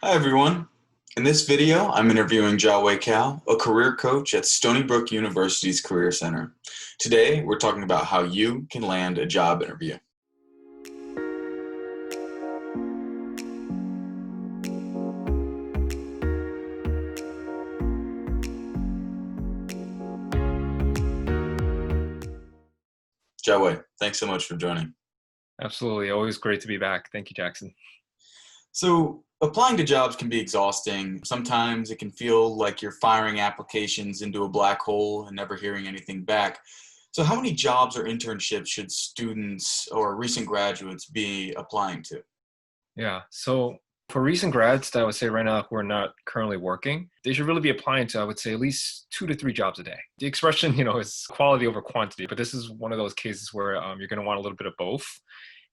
Hi everyone. In this video, I'm interviewing Jia Wei Cao, a career coach at Stony Brook University's Career Center. Today, we're talking about how you can land a job interview. Jia Wei, thanks so much for joining. Absolutely. Always great to be back. Thank you, Jackson. So, applying to jobs can be exhausting. Sometimes it can feel like you're firing applications into a black hole and never hearing anything back. So, how many jobs or internships should students or recent graduates be applying to? Yeah. So for recent grads that I would say right now who are not currently working, they should really be applying to, I would say, at least 2 to 3 jobs a day. The expression, is quality over quantity, but this is one of those cases where you're going to want a little bit of both.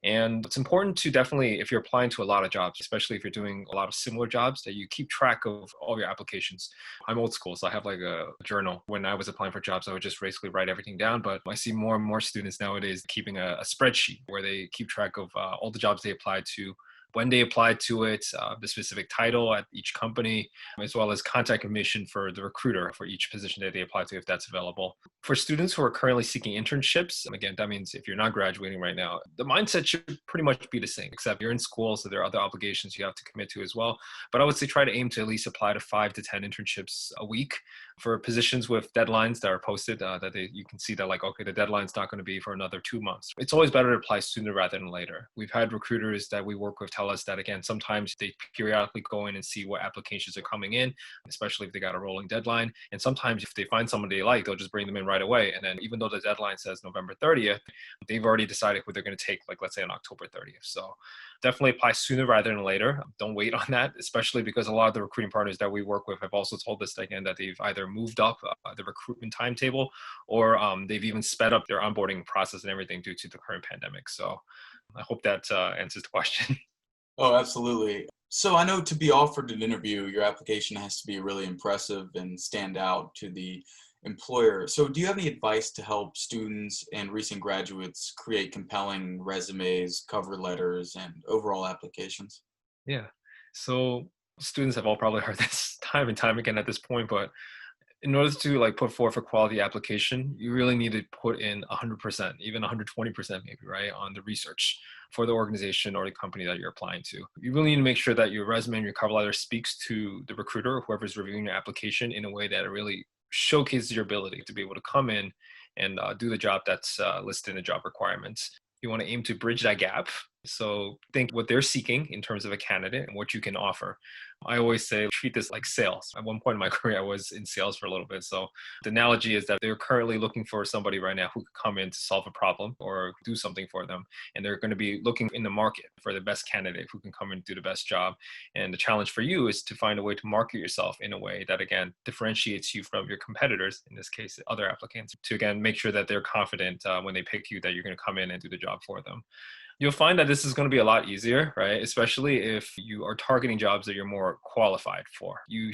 And it's important to definitely, if you're applying to a lot of jobs, especially if you're doing a lot of similar jobs, that you keep track of all your applications. I'm old school, so I have like a journal. When I was applying for jobs, I would just basically write everything down. But I see more and more students nowadays keeping a spreadsheet where they keep track of all the jobs they applied to, when they applied to it, the specific title at each company, as well as contact information for the recruiter for each position that they apply to, if that's available. For students who are currently seeking internships, and again, that means if you're not graduating right now, the mindset should pretty much be the same, except you're in school, so there are other obligations you have to commit to as well. But I would say try to aim to at least apply to 5 to 10 internships a week for positions with deadlines that are posted you can see that like, okay, the deadline's not going to be for another 2 months. It's always better to apply sooner rather than later. We've had recruiters that we work with tell us that, again, sometimes they periodically go in and see what applications are coming in, especially if they got a rolling deadline. And sometimes if they find someone they like, they'll just bring them in right away. And then even though the deadline says November 30th, they've already decided who they're going to take, like, let's say on October 30th. So definitely apply sooner rather than later. Don't wait on that, especially because a lot of the recruiting partners that we work with have also told us again that they've either moved up the recruitment timetable or they've even sped up their onboarding process and everything due to the current pandemic. So I hope that answers the question. Oh, absolutely. So, I know to be offered an interview, your application has to be really impressive and stand out to the employer. So, do you have any advice to help students and recent graduates create compelling resumes, cover letters, and overall applications? Yeah. So students have all probably heard this time and time again at this point, but in order to like put forth a quality application, you really need to put in 100%, even 120% maybe, right, on the research for the organization or the company that you're applying to. You really need to make sure that your resume and your cover letter speaks to the recruiter or whoever's reviewing your application in a way that it really showcases your ability to be able to come in and do the job that's listed in the job requirements. You want to aim to bridge that gap. So think what they're seeking in terms of a candidate and what you can offer. I always say treat this like sales. At one point in my career, I was in sales for a little bit. So the analogy is that they're currently looking for somebody right now who could come in to solve a problem or do something for them. And they're going to be looking in the market for the best candidate who can come and do the best job. And the challenge for you is to find a way to market yourself in a way that, again, differentiates you from your competitors, in this case, other applicants, to, again, make sure that they're confident when they pick you that you're going to come in and do the job for them. You'll find that this is going to be a lot easier, right? Especially if you are targeting jobs that you're more qualified for. You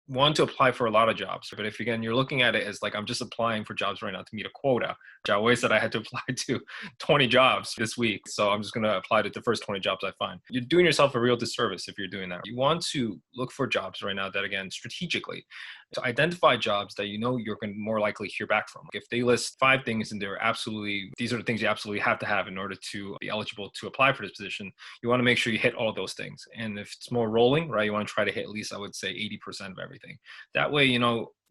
want to apply for a lot of jobs, but if again you're looking at it as like I'm just applying for jobs right now to meet a quota. Jia Wei said I had to apply to 20 jobs this week, so I'm just going to apply to the first 20 jobs I find. You're doing yourself a real disservice if you're doing that. You want to look for jobs right now that, again, strategically, to identify jobs that you know you're going to more likely hear back from. If they list 5 things and these are the things you absolutely have to have in order to be eligible to apply for this position, you want to make sure you hit all those things. And if it's more rolling, right, you want to try to hit at least, I would say, 80% of everything. That way,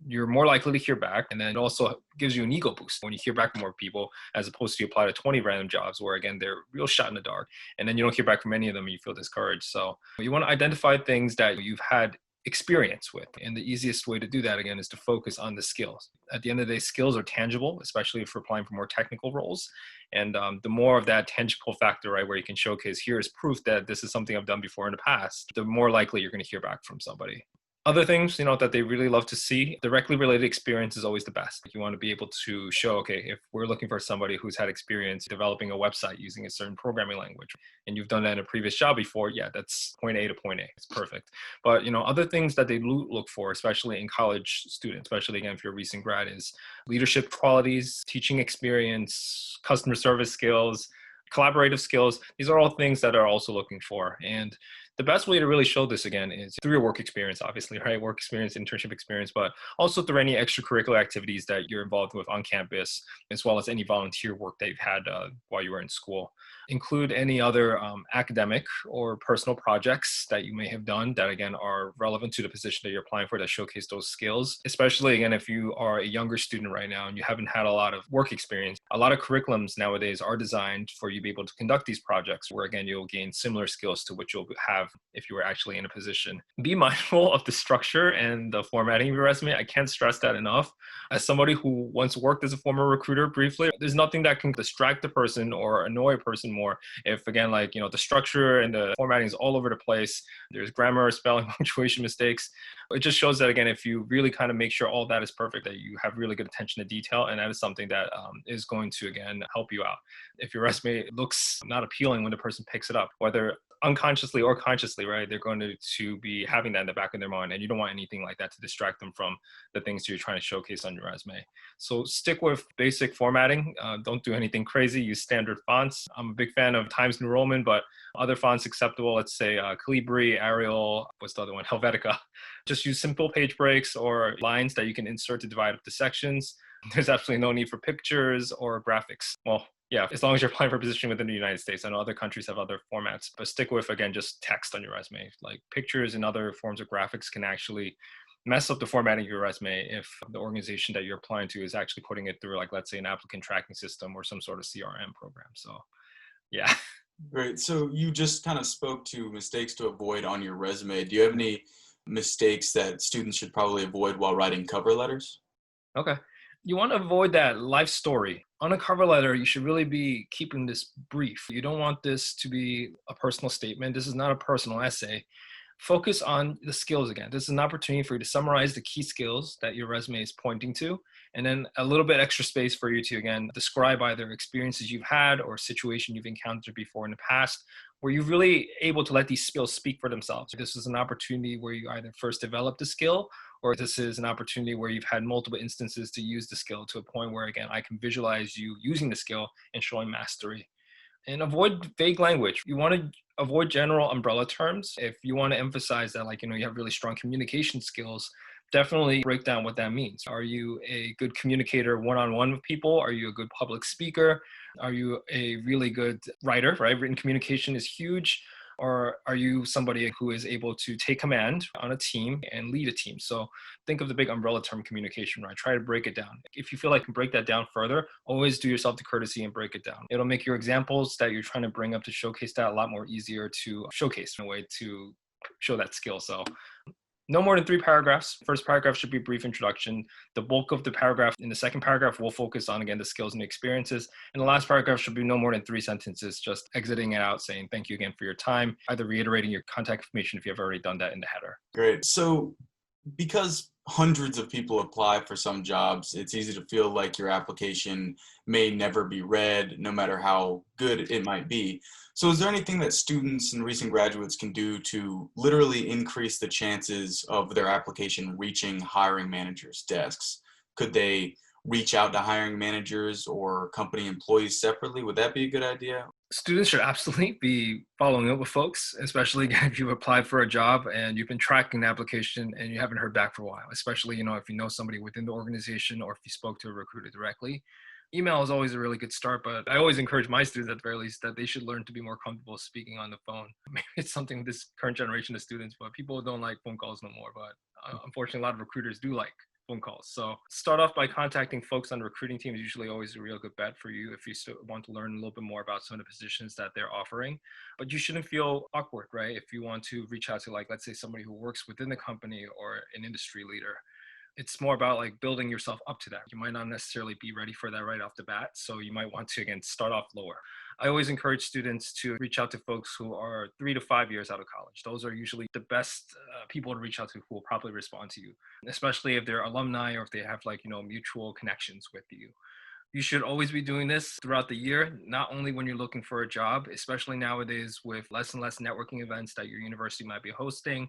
you're more likely to hear back. And then it also gives you an ego boost when you hear back from more people, as opposed to you apply to 20 random jobs where, again, they're real shot in the dark. And then you don't hear back from any of them and you feel discouraged. So you want to identify things that you've had experience with. And the easiest way to do that, again, is to focus on the skills. At the end of the day, skills are tangible, especially if we're applying for more technical roles. And the more of that tangible factor, right, where you can showcase, here is proof that this is something I've done before in the past, the more likely you're going to hear back from somebody. Other things, that they really love to see, directly related experience is always the best. You want to be able to show, okay, if we're looking for somebody who's had experience developing a website using a certain programming language, and you've done that in a previous job before, yeah, that's point A to point A. It's perfect. But, other things that they look for, especially in college students, especially, again, if you're a recent grad, is leadership qualities, teaching experience, customer service skills, collaborative skills. These are all things that are also looking for. And The best way to really show this again is through your work experience, obviously, right? Work experience, internship experience, but also through any extracurricular activities that you're involved with on campus, as well as any volunteer work that you've had while you were in school. Include any other academic or personal projects that you may have done that, again, are relevant to the position that you're applying for that showcase those skills. Especially, again, if you are a younger student right now and you haven't had a lot of work experience, a lot of curriculums nowadays are designed for you to be able to conduct these projects where, again, you'll gain similar skills to what you'll have if you were actually in a position. Be mindful of the structure and the formatting of your resume. I can't stress that enough. As somebody who once worked as a former recruiter briefly, there's nothing that can distract the person or annoy a person more if, again, like, the structure and the formatting is all over the place. There's grammar, spelling, punctuation mistakes. It just shows that, again, if you really kind of make sure all that is perfect, that you have really good attention to detail, and that is something that is going to, again, help you out. If your resume looks not appealing when the person picks it up, whether unconsciously or consciously, right, they're going to be having that in the back of their mind, and you don't want anything like that to distract them from the things you're trying to showcase on your resume. So stick with basic formatting. Don't do anything crazy. Use standard fonts. I'm a big fan of Times New Roman, but other fonts acceptable, let's say Calibri, Arial, what's the other one, Helvetica. Just use simple page breaks or lines that you can insert to divide up the sections. There's absolutely no need for pictures or graphics. Well, yeah, as long as you're applying for a position within the United States. I know other countries have other formats, but stick with, again, just text on your resume. Like pictures and other forms of graphics can actually mess up the formatting of your resume if the organization that you're applying to is actually putting it through, like, let's say, an applicant tracking system or some sort of CRM program. So, yeah. Great. So you just kind of spoke to mistakes to avoid on your resume. Do you have any mistakes that students should probably avoid while writing cover letters? Okay. You want to avoid that life story. On a cover letter, you should really be keeping this brief. You don't want this to be a personal statement. This is not a personal essay. Focus on the skills again. This is an opportunity for you to summarize the key skills that your resume is pointing to, and then a little bit extra space for you to, again, describe either experiences you've had or situation you've encountered before in the past, where you're really able to let these skills speak for themselves. This is an opportunity where you either first develop the skill, or this is an opportunity where you've had multiple instances to use the skill to a point where, again, I can visualize you using the skill and showing mastery. And avoid vague language. You want to avoid general umbrella terms. If you want to emphasize that, like, you have really strong communication skills, definitely break down what that means. Are you a good communicator one-on-one with people? Are you a good public speaker? Are you a really good writer, right? Written communication is huge. Or are you somebody who is able to take command on a team and lead a team? So think of the big umbrella term communication, right? Try to break it down. If you feel like you can break that down further, always do yourself the courtesy and break it down. It'll make your examples that you're trying to bring up to showcase that a lot more easier to showcase in a way to show that skill. So no more than 3 paragraphs. First paragraph should be a brief introduction. The bulk of the paragraph in the second paragraph will focus on, again, the skills and experiences. And the last paragraph should be no more than 3 sentences, just exiting it out saying, thank you again for your time, either reiterating your contact information if you have already done that in the header. Great. So because hundreds of people apply for some jobs, it's easy to feel like your application may never be read, no matter how good it might be. So is there anything that students and recent graduates can do to literally increase the chances of their application reaching hiring managers' desks? Could they reach out to hiring managers or company employees separately? Would that be a good idea? Students should absolutely be following up with folks, especially if you've applied for a job and you've been tracking the application and you haven't heard back for a while, especially, if you know somebody within the organization or if you spoke to a recruiter directly. Email is always a really good start, but I always encourage my students at the very least that they should learn to be more comfortable speaking on the phone. Maybe it's something this current generation of students, but people don't like phone calls no more. But unfortunately, a lot of recruiters do like phone calls. So start off by contacting folks on the recruiting team is usually always a real good bet for you if you still want to learn a little bit more about some of the positions that they're offering. But you shouldn't feel awkward, right? If you want to reach out to, like, let's say somebody who works within the company or an industry leader. It's more about, like, building yourself up to that. You might not necessarily be ready for that right off the bat. So you might want to, again, start off lower. I always encourage students to reach out to folks who are 3 to 5 years out of college. Those are usually the best people to reach out to who will probably respond to you, especially if they're alumni or if they have, like, mutual connections with you. You should always be doing this throughout the year, not only when you're looking for a job, especially nowadays with less and less networking events that your university might be hosting.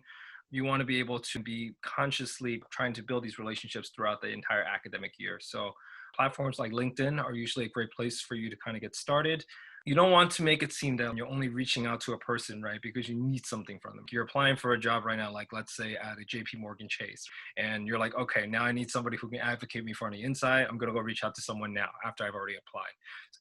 You want to be able to be consciously trying to build these relationships throughout the entire academic year. So platforms like LinkedIn are usually a great place for you to kind of get started. You don't want to make it seem that you're only reaching out to a person, right? Because you need something from them. You're applying for a job right now, like let's say at a JP Morgan Chase, and you're like, okay, now I need somebody who can advocate me for on the inside. I'm going to go reach out to someone now after I've already applied.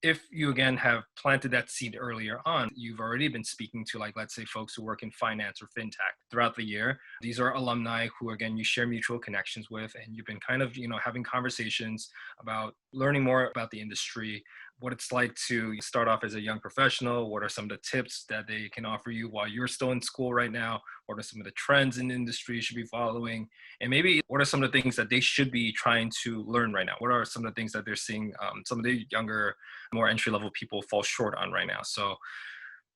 If you again have planted that seed earlier on, you've already been speaking to, like, let's say folks who work in finance or fintech throughout the year. These are alumni who, again, you share mutual connections with, and you've been kind of, having conversations about learning more about the industry, what it's like to start off as a young professional, what are some of the tips that they can offer you while you're still in school right now, what are some of the trends in the industry you should be following, and maybe what are some of the things that they should be trying to learn right now, what are some of the things that they're seeing some of the younger, more entry-level people fall short on right now. So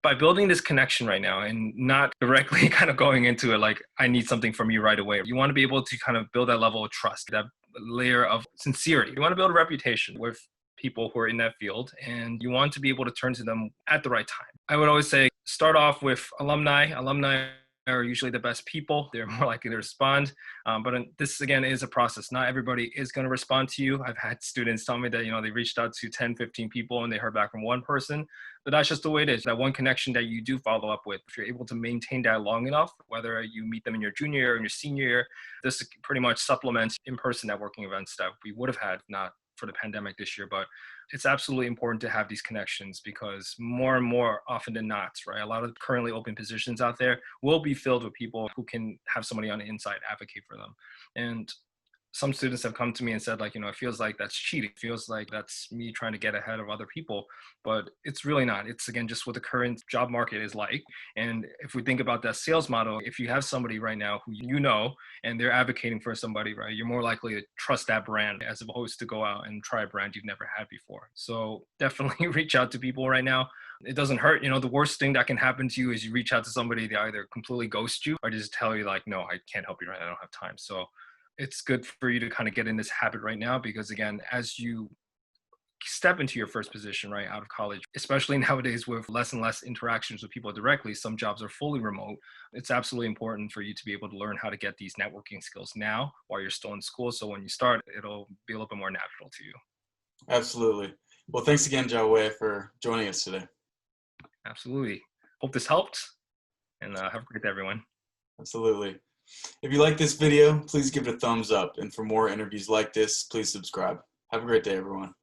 by building this connection right now and not directly kind of going into it like, I need something from you right away, you want to be able to kind of build that level of trust, that layer of sincerity. You want to build a reputation with people who are in that field, and you want to be able to turn to them at the right time. I would always say start off with alumni. Alumni are usually the best people. They're more likely to respond. But this, again, is a process. Not everybody is going to respond to you. I've had students tell me that, they reached out to 10, 15 people and they heard back from one person. But that's just the way it is. That one connection that you do follow up with, if you're able to maintain that long enough, whether you meet them in your junior year or in your senior year, this pretty much supplements in-person networking events that we would have had not for the pandemic this year. But it's absolutely important to have these connections, because more and more often than not, right, a lot of currently open positions out there will be filled with people who can have somebody on the inside advocate for them. And some students have come to me and said, like, it feels like that's cheating. It feels like that's me trying to get ahead of other people. But it's really not. It's, again, just what the current job market is like. And if we think about that sales model, if you have somebody right now who and they're advocating for somebody, right, you're more likely to trust that brand as opposed to go out and try a brand you've never had before. So definitely reach out to people right now. It doesn't hurt. The worst thing that can happen to you is you reach out to somebody, they either completely ghost you or just tell you, like, no, I can't help you right now, I don't have time. So it's good for you to kind of get in this habit right now, because, again, as you step into your first position right out of college, especially nowadays with less and less interactions with people directly, some jobs are fully remote. It's absolutely important for you to be able to learn how to get these networking skills now while you're still in school. So when you start, it'll be a little bit more natural to you. Absolutely. Well, thanks again, Jia Wei, for joining us today. Absolutely. Hope this helped, and have a great day, everyone. Absolutely. If you like this video, please give it a thumbs up. And for more interviews like this, please subscribe. Have a great day, everyone.